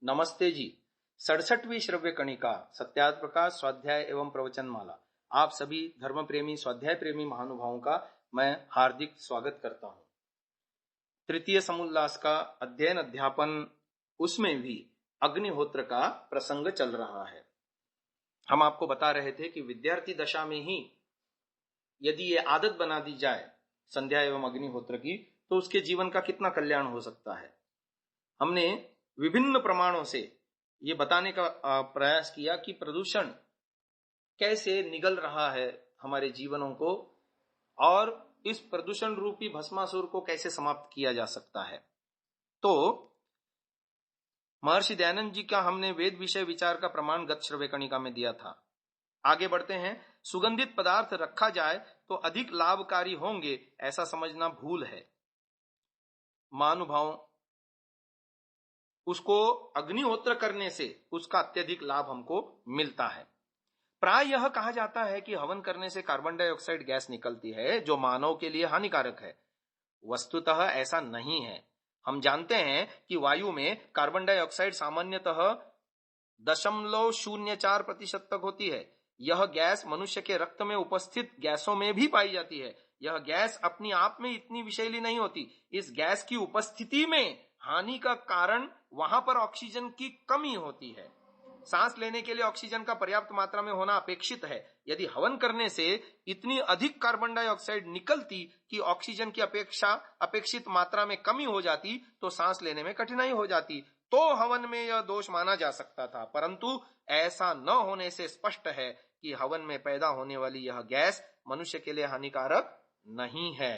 नमस्ते जी। 67वीं श्रव्य कणिका सत्यार्थ प्रकाश स्वाध्याय एवं प्रवचन माला, आप सभी धर्म प्रेमी स्वाध्याय प्रेमी महानुभावों का मैं हार्दिक स्वागत करता हूं। तृतीय समुल्लास का अध्ययन अध्यापन, उसमें भी अग्निहोत्र का प्रसंग चल रहा है। हम आपको बता रहे थे कि विद्यार्थी दशा में ही यदि ये आदत बना दी जाए संध्या एवं अग्निहोत्र की, तो उसके जीवन का कितना कल्याण हो सकता है। हमने विभिन्न प्रमाणों से ये बताने का प्रयास किया कि प्रदूषण कैसे निगल रहा है हमारे जीवनों को, और इस प्रदूषण रूपी भस्मासुर को कैसे समाप्त किया जा सकता है। तो महर्षि दयानंद जी का हमने वेद विषय विचार का प्रमाण गत श्रव्य कणिका में दिया था। आगे बढ़ते हैं। सुगंधित पदार्थ रखा जाए तो अधिक लाभकारी होंगे, ऐसा समझना भूल है। महानुभाव, उसको अग्निहोत्र करने से उसका अत्यधिक लाभ हमको मिलता है। प्राय यह कहा जाता है कि हवन करने से कार्बन डाइऑक्साइड गैस निकलती है जो मानव के लिए हानिकारक है। वस्तुतः ऐसा नहीं है। हम जानते हैं कि वायु में कार्बन डाइऑक्साइड सामान्यतः 0.04% तक होती है। यह गैस मनुष्य के रक्त में उपस्थित गैसों में भी पाई जाती है। यह गैस अपनी आप में इतनी विषैली नहीं होती। इस गैस की उपस्थिति में हानि का कारण वहां पर ऑक्सीजन की कमी होती है। सांस लेने के लिए ऑक्सीजन का पर्याप्त मात्रा में होना अपेक्षित है। यदि हवन करने से इतनी अधिक कार्बन डाइऑक्साइड निकलती कि ऑक्सीजन की अपेक्षित मात्रा में कमी हो जाती, तो सांस लेने में कठिनाई हो जाती, तो हवन में यह दोष माना जा सकता था। परंतु ऐसा न होने से स्पष्ट है कि हवन में पैदा होने वाली यह गैस मनुष्य के लिए हानिकारक नहीं है।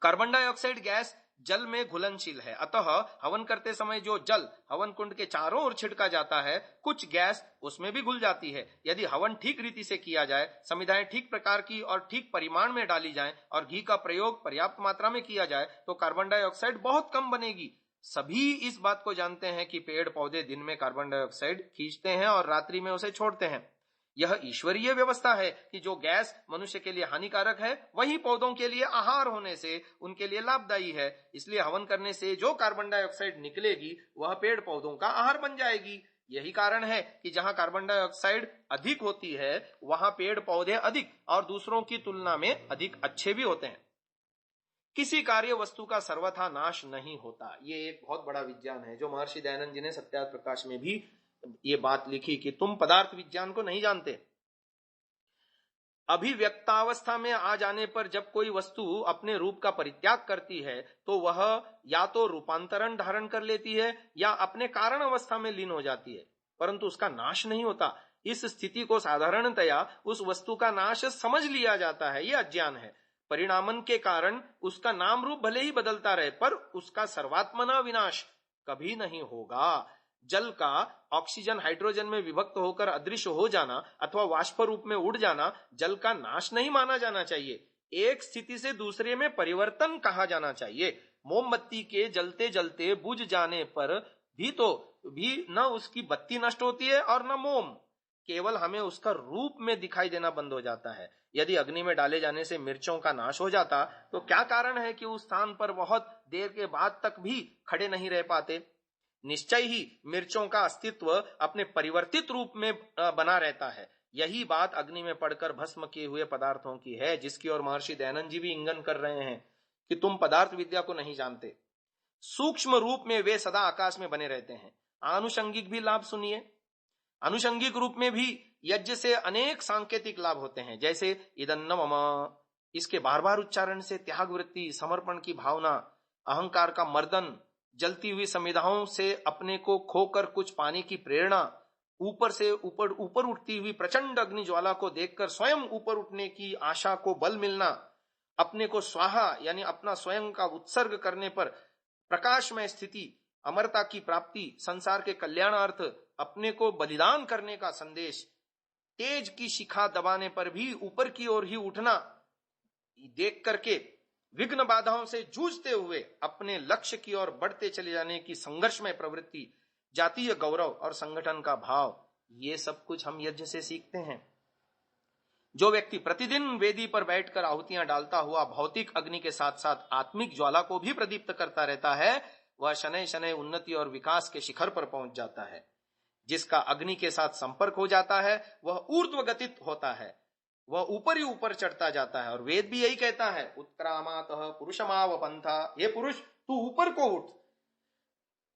कार्बन डाइऑक्साइड गैस जल में घुलनशील है, अतः हवन करते समय जो जल हवन कुंड के चारों ओर छिड़का जाता है, कुछ गैस उसमें भी घुल जाती है। यदि हवन ठीक रीति से किया जाए, समिधाएं ठीक प्रकार की और ठीक परिमाण में डाली जाएं और घी का प्रयोग पर्याप्त मात्रा में किया जाए, तो कार्बन डाइऑक्साइड बहुत कम बनेगी। सभी इस बात को जानते हैं कि पेड़ पौधे दिन में कार्बन डाइऑक्साइड खींचते हैं और रात्रि में उसे छोड़ते हैं। यह ईश्वरीय व्यवस्था है कि जो गैस मनुष्य के लिए हानिकारक है, वही पौधों के लिए आहार होने से उनके लिए लाभदायी है। इसलिए हवन करने से जो कार्बन डाइऑक्साइड निकलेगी, वह पेड़ पौधों का आहार बन जाएगी। यही कारण है कि जहां कार्बन डाइऑक्साइड अधिक होती है, वहां पेड़ पौधे अधिक और दूसरों की तुलना में अधिक अच्छे भी होते हैं। किसी कार्य वस्तु का सर्वथा नाश नहीं होता। ये एक बहुत बड़ा विज्ञान है जो महर्षि दयानंद जी ने सत्यार्थ प्रकाश में भी ये बात लिखी कि तुम पदार्थ विज्ञान को नहीं जानते। अभिव्यक्तावस्था में आ जाने पर जब कोई वस्तु अपने रूप का परित्याग करती है, तो वह या तो रूपांतरण धारण कर लेती है या अपने कारण अवस्था में लीन हो जाती है, परंतु उसका नाश नहीं होता। इस स्थिति को साधारणतया उस वस्तु का नाश समझ लिया जाता है। यह अज्ञान है। परिणामन के कारण उसका नाम रूप भले ही बदलता रहे, पर उसका सर्वात्मना विनाश कभी नहीं होगा। जल का ऑक्सीजन हाइड्रोजन में विभक्त होकर अदृश्य हो जाना अथवा वाष्प रूप में उड़ जाना जल का नाश नहीं माना जाना चाहिए। एक स्थिति से दूसरे में परिवर्तन कहा जाना चाहिए। मोमबत्ती के जलते जलते बुझ जाने पर भी न उसकी बत्ती नष्ट होती है और न मोम, केवल हमें उसका रूप में दिखाई देना बंद हो जाता है। यदि अग्नि में डाले जाने से मिर्चों का नाश हो जाता, तो क्या कारण है कि उस स्थान पर बहुत देर के बाद तक भी खड़े नहीं रह पाते। निश्चय ही मिर्चों का अस्तित्व अपने परिवर्तित रूप में बना रहता है। यही बात अग्नि में पड़कर भस्म किए हुए पदार्थों की है, जिसकी ओर महर्षि दयानंद जी भी इंगन कर रहे हैं कि तुम पदार्थ विद्या को नहीं जानते। सूक्ष्म रूप में वे सदा आकाश में बने रहते हैं। आनुषंगिक भी लाभ सुनिए। आनुषंगिक रूप में भी यज्ञ से अनेक सांकेतिक लाभ होते हैं, जैसे इदन्न मम, इसके बार बार उच्चारण से त्याग वृत्ति, समर्पण की भावना, अहंकार का मर्दन, जलती हुई समिधाओं से अपने को खोकर कुछ पाने की प्रेरणा, ऊपर से ऊपर उठती हुई प्रचंड अग्नि ज्वाला को देखकर स्वयं ऊपर उठने की आशा को बल मिलना, अपने को स्वाहा यानी अपना स्वयं का उत्सर्ग करने पर प्रकाशमय स्थिति, अमरता की प्राप्ति, संसार के कल्याणार्थ अपने को बलिदान करने का संदेश, तेज की शिखा दबाने पर भी ऊपर की ओर ही उठना, देख करके विघ्न बाधाओं से जूझते हुए अपने लक्ष्य की ओर बढ़ते चले जाने की संघर्षमय प्रवृत्ति, जातीय गौरव और संगठन का भाव, ये सब कुछ हम यज्ञ से सीखते हैं। जो व्यक्ति प्रतिदिन वेदी पर बैठकर आहुतियां डालता हुआ भौतिक अग्नि के साथ साथ आत्मिक ज्वाला को भी प्रदीप्त करता रहता है, वह शनै शनै उन्नति और विकास के शिखर पर पहुंच जाता है। जिसका अग्नि के साथ संपर्क हो जाता है वह ऊर्ध्वगतित होता है, वह ऊपर ही ऊपर चढ़ता जाता है। और वेद भी यही कहता है, उत्क्रामातः पुरुषमाव पंथा, ये पुरुष तू ऊपर को उठ।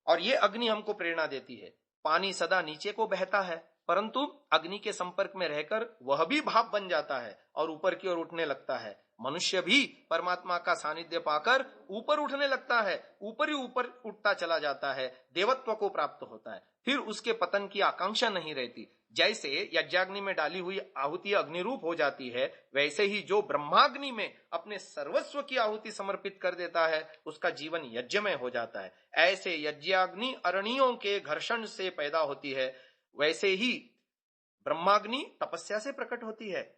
और ये अग्नि हमको प्रेरणा देती है। पानी सदा नीचे को बहता है, परंतु अग्नि के संपर्क में रहकर वह भी भाप बन जाता है और ऊपर की ओर उठने लगता है। मनुष्य भी परमात्मा का सानिध्य पाकर ऊपर उठने लगता है, ऊपर ही ऊपर उठता चला जाता है, देवत्व को प्राप्त होता है। फिर उसके पतन की आकांक्षा नहीं रहती। जैसे यज्ञाग्नि में डाली हुई आहुति अग्निरूप हो जाती है, वैसे ही जो ब्रह्माग्नि में अपने सर्वस्व की आहुति समर्पित कर देता है उसका जीवन यज्ञमय हो जाता है। ऐसे यज्ञाग्नि अरणियों के घर्षण से पैदा होती है, वैसे ही ब्रह्माग्नि तपस्या से प्रकट होती है।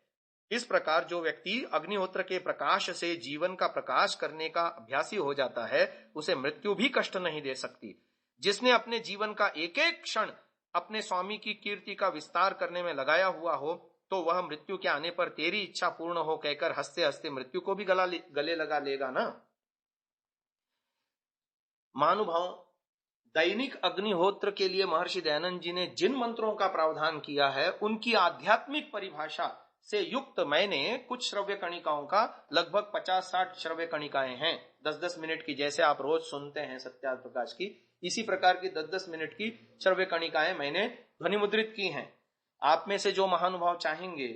इस प्रकार जो व्यक्ति अग्निहोत्र के प्रकाश से जीवन का प्रकाश करने का अभ्यासी हो जाता है उसे मृत्यु भी कष्ट नहीं दे सकती। जिसने अपने जीवन का एक एक क्षण अपने स्वामी की कीर्ति का विस्तार करने में लगाया हुआ हो, तो वह मृत्यु के आने पर तेरी इच्छा पूर्ण हो कहकर हंसते हंसते मृत्यु को भी गले लगा लेगा ना। महानुभाव, दैनिक अग्निहोत्र के लिए महर्षि दयानंद जी ने जिन मंत्रों का प्रावधान किया है उनकी आध्यात्मिक परिभाषा से युक्त मैंने कुछ श्रव्य कणिकाओं का, लगभग 50-60 श्रव्य कणिकाएं हैं 10-10 मिनट की, जैसे आप रोज सुनते हैं सत्यार्थ प्रकाश की, इसी प्रकार की 10-10 मिनट की श्रव्य कणिकाएं मैंने ध्वनिमुद्रित की हैं। आप में से जो महानुभाव चाहेंगे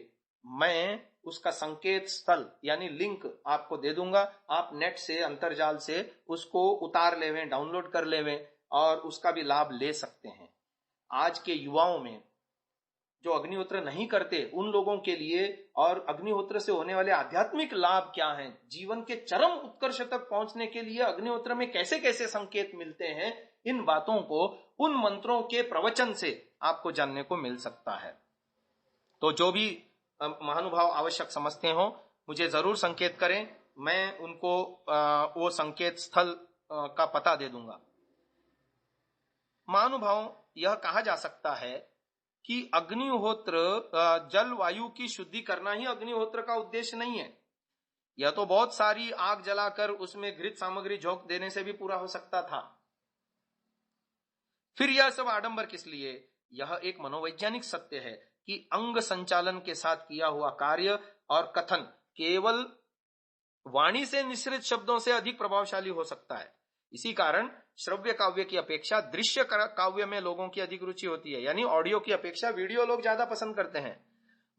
मैं उसका संकेत स्थल यानी लिंक आपको दे दूंगा। आप नेट से, अंतर्जाल से उसको उतार लेवें, डाउनलोड कर लेवें और उसका भी लाभ ले सकते हैं। आज के युवाओं में जो अग्निहोत्र नहीं करते उन लोगों के लिए और अग्निहोत्र से होने वाले आध्यात्मिक लाभ क्या हैं, जीवन के चरम उत्कर्ष तक पहुंचने के लिए अग्निहोत्र में कैसे कैसे संकेत मिलते हैं, इन बातों को उन मंत्रों के प्रवचन से आपको जानने को मिल सकता है। तो जो भी महानुभाव आवश्यक समझते हो मुझे जरूर संकेत करें, मैं उनको वो संकेत स्थल का पता दे दूंगा। महानुभाव, यह कहा जा सकता है कि अग्निहोत्र जल वायु की शुद्धि करना ही अग्निहोत्र का उद्देश्य नहीं है। यह तो बहुत सारी आग जलाकर उसमें घृत सामग्री झोंक देने से भी पूरा हो सकता था। फिर यह सब आडंबर किस लिए? यह एक मनोवैज्ञानिक सत्य है कि अंग संचालन के साथ किया हुआ कार्य और कथन केवल वाणी से निश्रित शब्दों से अधिक प्रभावशाली हो सकता है। इसी कारण श्रव्य काव्य की अपेक्षा दृश्य काव्य में लोगों की अधिक रुचि होती है, यानी ऑडियो की अपेक्षा वीडियो लोग ज्यादा पसंद करते हैं।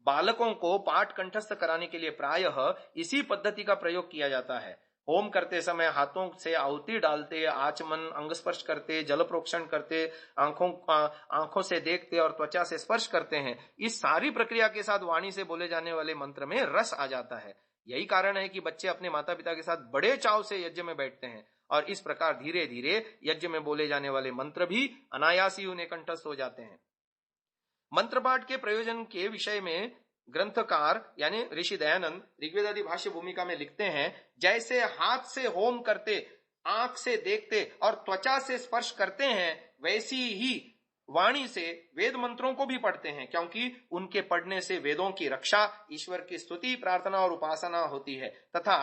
बालकों को पाठ कंठस्थ कराने के लिए प्रायः इसी पद्धति का प्रयोग किया जाता है। होम करते समय हाथों से आहुति डालते, आचमन, अंग स्पर्श करते, जल प्रोक्षण करते, आंखों से देखते और त्वचा से स्पर्श करते हैं। इस सारी प्रक्रिया के साथ वाणी से बोले जाने वाले मंत्र में रस आ जाता है। यही कारण है कि बच्चे अपने माता पिता के साथ बड़े चाव से यज्ञ में बैठते हैं और इस प्रकार धीरे धीरे यज्ञ में बोले जाने वाले मंत्र भी अनायास ही उन्हें कंठस्थ हो जाते हैं। मंत्र पाठ के प्रयोजन के विषय में ग्रंथकार यानी ऋषि दयानंद ऋग्वेदादि भाष्य भूमिका में लिखते हैं, जैसे हाथ से होम करते, आंख से देखते और त्वचा से स्पर्श करते हैं, वैसी ही वाणी से वेद मंत्रों को भी पढ़ते हैं, क्योंकि उनके पढ़ने से वेदों की रक्षा, ईश्वर की स्तुति, प्रार्थना और उपासना होती है तथा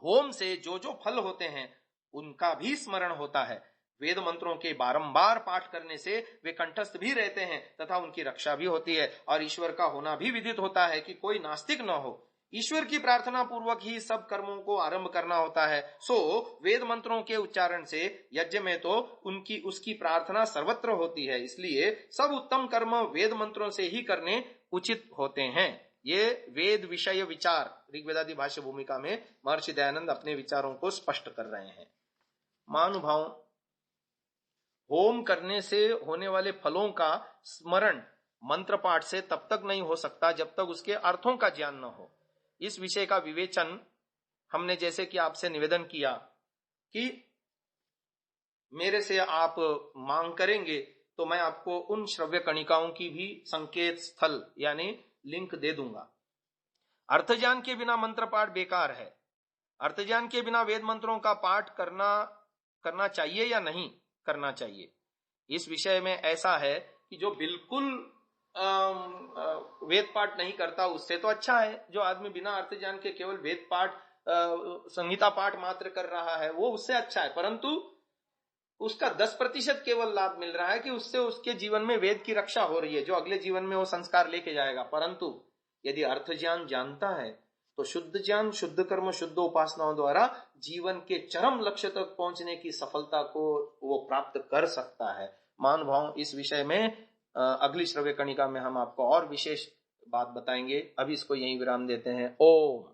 होम से जो जो फल होते हैं उनका भी स्मरण होता है। वेद मंत्रों के बारंबार पाठ करने से वे कंठस्थ भी रहते हैं तथा उनकी रक्षा भी होती है और ईश्वर का होना भी विदित होता है कि कोई नास्तिक न हो। ईश्वर की प्रार्थना पूर्वक ही सब कर्मों को आरंभ करना होता है। सो वेद मंत्रों के उच्चारण से यज्ञ में तो उसकी प्रार्थना सर्वत्र होती है, इसलिए सब उत्तम कर्म वेद मंत्रों से ही करने उचित होते हैं। ये वेद विषय विचार ऋग्वेदादि भाष्य भूमिका में महर्षि दयानंद अपने विचारों को स्पष्ट कर रहे हैं। महानुभाव, होम करने से होने वाले फलों का स्मरण मंत्र पाठ से तब तक नहीं हो सकता जब तक उसके अर्थों का ज्ञान न हो। इस विषय का विवेचन हमने जैसे कि आपसे निवेदन किया कि मेरे से आप मांग करेंगे तो मैं आपको उन श्रव्य कणिकाओं की भी संकेत स्थल यानी लिंक दे दूंगा। अर्थ ज्ञान के बिना मंत्र पाठ बेकार है। अर्थ ज्ञान के बिना वेद मंत्रों का पाठ करना चाहिए या नहीं करना चाहिए, इस विषय में ऐसा है कि जो बिल्कुल वेद पाठ नहीं करता उससे तो अच्छा है। जो आदमी बिना अर्थ ज्ञान के केवल वेद पाठ संहिता पाठ मात्र कर रहा है वो उससे अच्छा है, परंतु उसका 10% केवल लाभ मिल रहा है कि उससे उसके जीवन में वेद की रक्षा हो रही है, जो अगले जीवन में वो संस्कार लेके जाएगा। परंतु यदि अर्थ ज्ञान जानता है तो शुद्ध ज्ञान, शुद्ध कर्म, शुद्ध उपासनाओं द्वारा जीवन के चरम लक्ष्य तक पहुंचने की सफलता को वो प्राप्त कर सकता है। मान भाव इस विषय में अगली श्रव्य कणिका में हम आपको और विशेष बात बताएंगे। अभी इसको यहीं विराम देते हैं। ओम।